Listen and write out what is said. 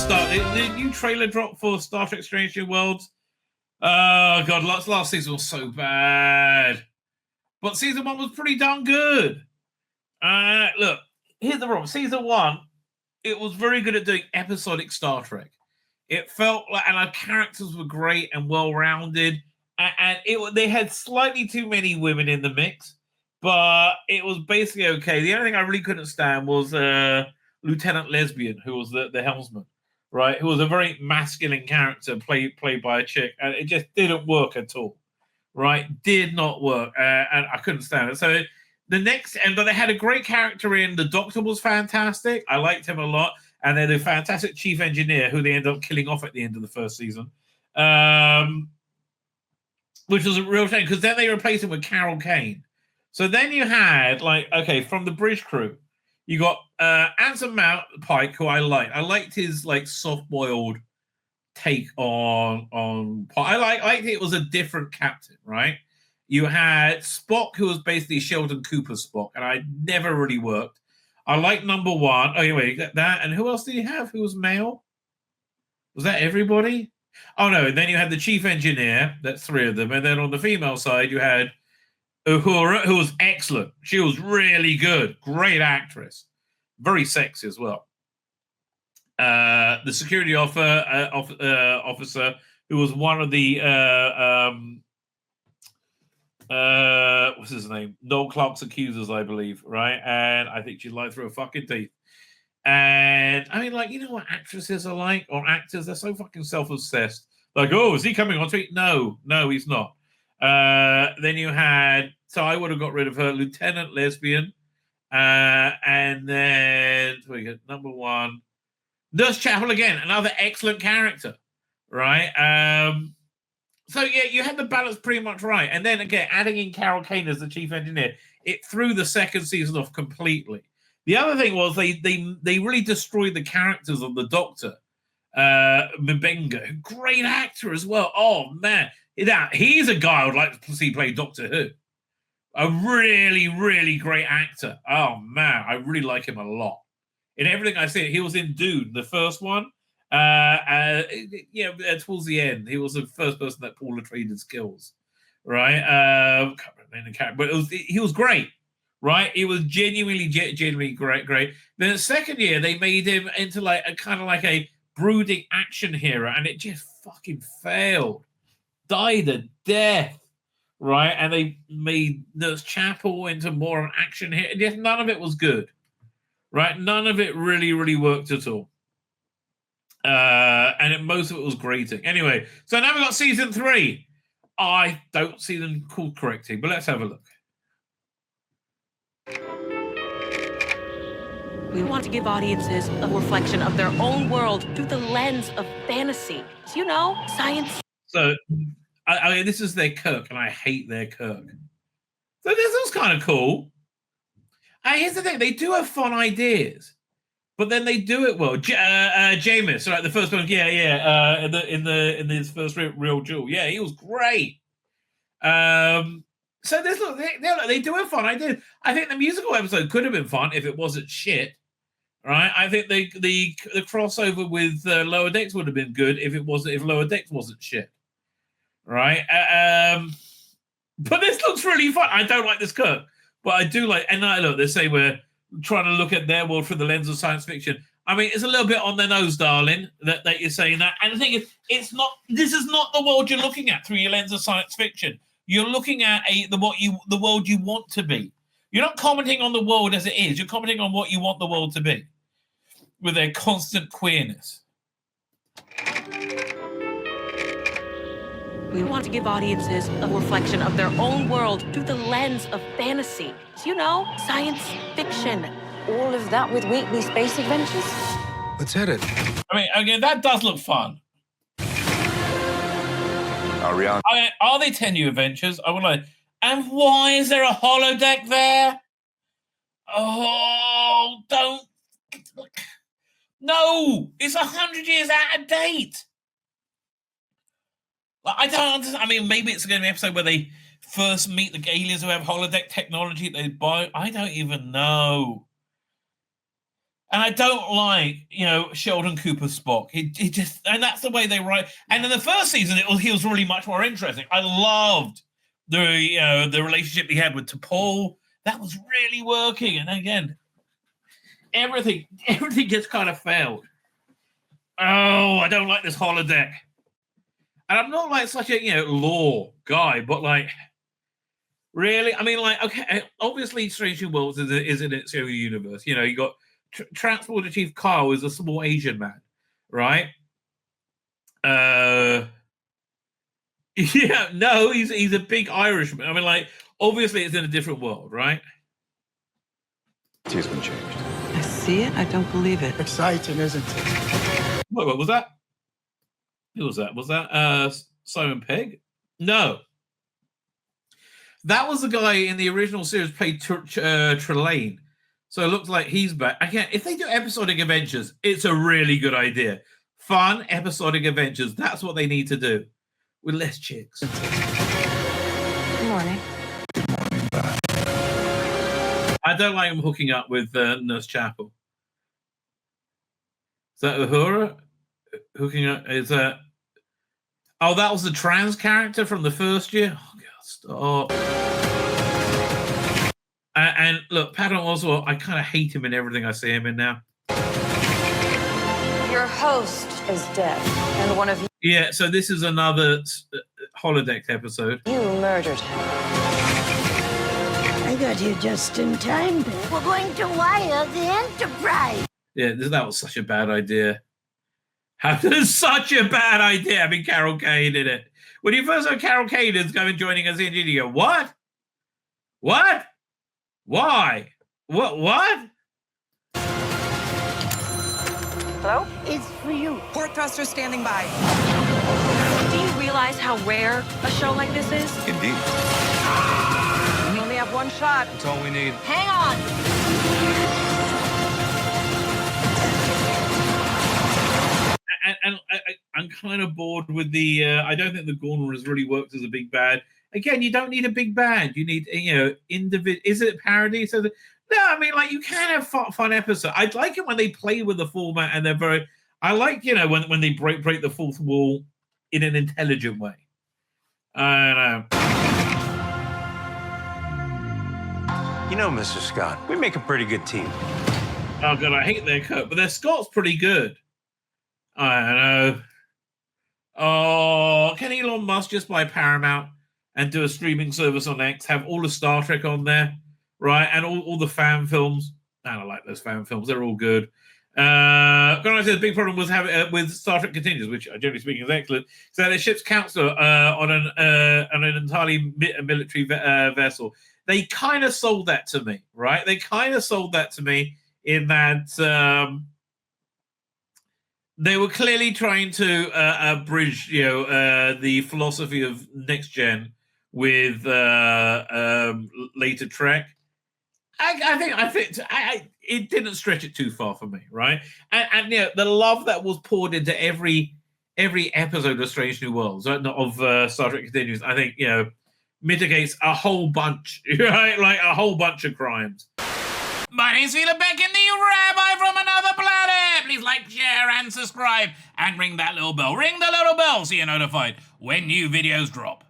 the new trailer dropped for Star Trek Strange New Worlds. Oh, God, last season was so bad. But season 1 was pretty darn good. Look, here's the problem. Season 1, it was very good at doing episodic Star Trek. It felt like, and our characters were great and well-rounded. And they had slightly too many women in the mix, but it was basically okay. The only thing I really couldn't stand was Lieutenant Lesbian, who was the helmsman, right? Who was a very masculine character played by a chick, and it just didn't work at all, right? Did not work, and I couldn't stand it. So the next, but they had a great character in. The Doctor was fantastic. I liked him a lot, and they had a fantastic chief engineer who they ended up killing off at the end of the first season, which was a real shame because then they replaced him with Carol Kane. So then you had from the bridge crew, you got Anson Mount Pike, who I liked. I liked his soft-boiled take on Pike. I liked it was a different captain, right? You had Spock, who was basically Sheldon Cooper's Spock, and I never really worked. I like number 1. Oh, anyway, you got that. And who else did you have? Who was male? Was that everybody? Oh, no. And then you had the chief engineer. That's 3 of them. And then on the female side, you had Uhura, who was excellent. She was really good. Great actress. Very sexy as well. The security officer, who was one of the what's his name? Noel Clarke's accusers, I believe, right? And I think she lied through her fucking teeth. And I mean, you know what actresses are like, or actors? They're so fucking self-obsessed. Oh, is he coming on tweet? No, he's not. Then you had, so I would have got rid of her, Lieutenant Lesbian. And then we got number 1, Nurse Chapel again, another excellent character, right? So yeah, you had the balance pretty much right. And then again, adding in Carol Kane as the chief engineer, it threw the second season off completely. The other thing was they really destroyed the characters of the Doctor. Mbenga, great actor as well. Oh man, he's a guy I would like to see play Doctor Who. A really, really great actor. Oh man, I really like him a lot. In everything I see, he was in Dune, the first one. Towards the end, he was the first person that Paul Atreides kills, right? But he was great, right? He was genuinely great. Then the second year, they made him into a brooding action hero, and it just fucking failed. Died a death, right? And they made Nurse Chapel into more of an action hero. Just none of it was good, right? None of it really, really worked at all. Most of it was grating. Anyway, so now we've got season 3. I don't see them called correctly, but let's have a look. We want to give audiences a reflection of their own world through the lens of fantasy. Science. So, this is their Kirk, and I hate their Kirk. So this was kind of cool. Here's the thing: they do have fun ideas, but then they do it well. Jameis, right? The first one, in his first real duel, yeah, he was great. So they do have fun ideas. I think the musical episode could have been fun if it wasn't shit. Right, I think the crossover with Lower Decks would have been good if Lower Decks wasn't shit. Right, but this looks really fun. I don't like this Kirk, but I do like. And look, they say we're trying to look at their world through the lens of science fiction. I mean, it's a little bit on the nose, darling, that you're saying that. And the thing is, it's not. This is not the world you're looking at through your lens of science fiction. You're looking at the world you want to be. You're not commenting on the world as it is. You're commenting on what you want the world to be, with their constant queerness. We want to give audiences a reflection of their own world through the lens of fantasy. Science fiction. All of that with weekly space adventures? Let's hit it. I mean, again, that does look fun. Ariana. Are they 10 new adventures? I would like. And why is there a holodeck there? Oh, don't. No, it's 100 years out of date. I don't understand. I mean, maybe it's going to be an episode where they first meet the aliens who have holodeck technology they buy. I don't even know. And I don't like, Sheldon Cooper Spock. He just, and that's the way they write. And in the first season, he was really much more interesting. I loved the relationship he had with T'Pol. That was really working. And again, everything just kind of failed. Oh, I don't like this holodeck. And I'm not like such a lore guy, but like, really, I mean, like, okay, obviously, Strange New Worlds is in its own universe. You got Transporter Chief Kyle is a small Asian man, right? Yeah, no, he's a big Irishman. I mean, like, obviously, it's in a different world, right? He's been changed. I see it. I don't believe it. Exciting, isn't it? Wait, what was that? Who was that? Was that Simon Pegg? No. That was the guy in the original series played Trelane. So it looks like he's back. Again, if they do episodic adventures, it's a really good idea. Fun episodic adventures. That's what they need to do. With less chicks. Good morning. I don't like him hooking up with Nurse Chapel. Is that Uhura? Hooking up? Is that... Oh, that was the trans character from the first year? Oh, God, stop. And look, Patton Oswalt, I kind of hate him in everything I see him in now. Your host is dead, and one of Yeah, so this is another holodeck episode. you murdered him. I got here just in time, Bill. We're going to wire the Enterprise. Yeah, that was such a bad idea. Such a bad idea having Carol Kane in it. When you first heard Carol Kane is coming joining us in, you go, what? What? Why? What? Hello? It's for you. Port thruster standing by. Do you realize how rare a show like this is? Indeed. We only have one shot. That's all we need. Hang on. And I'm kind of bored with the... I don't think the Gorn has really worked as a big bad. Again, you don't need a big bad. You need, individual... Is it parody? So no, I mean, like, you can have fun episodes. I like it when they play with the format and they're very... I like, when they break the fourth wall in an intelligent way. I don't know. Mr. Scott, we make a pretty good team. Oh, God, I hate their cut, but their Scott's pretty good. I don't know. Oh, can Elon Musk just buy Paramount and do a streaming service on X, have all the Star Trek on there, right? And all the fan films. I don't like those fan films. They're all good. The big problem was with Star Trek Continues, which generally speaking is excellent. So the ship's counselor on an entirely military vessel. They kind of sold that to me, right? They kind of sold that to me in that they were clearly trying to bridge, the philosophy of next gen with later Trek. I think it didn't stretch it too far for me, right? And the love that was poured into every episode of Strange New Worlds of Star Trek Continues, I think mitigates a whole bunch, right? Like a whole bunch of crimes. My name's Tzvi Lebetkin, the Rabbi from another planet. Please like, share, and subscribe, and ring that little bell. Ring the little bell so you're notified when new videos drop.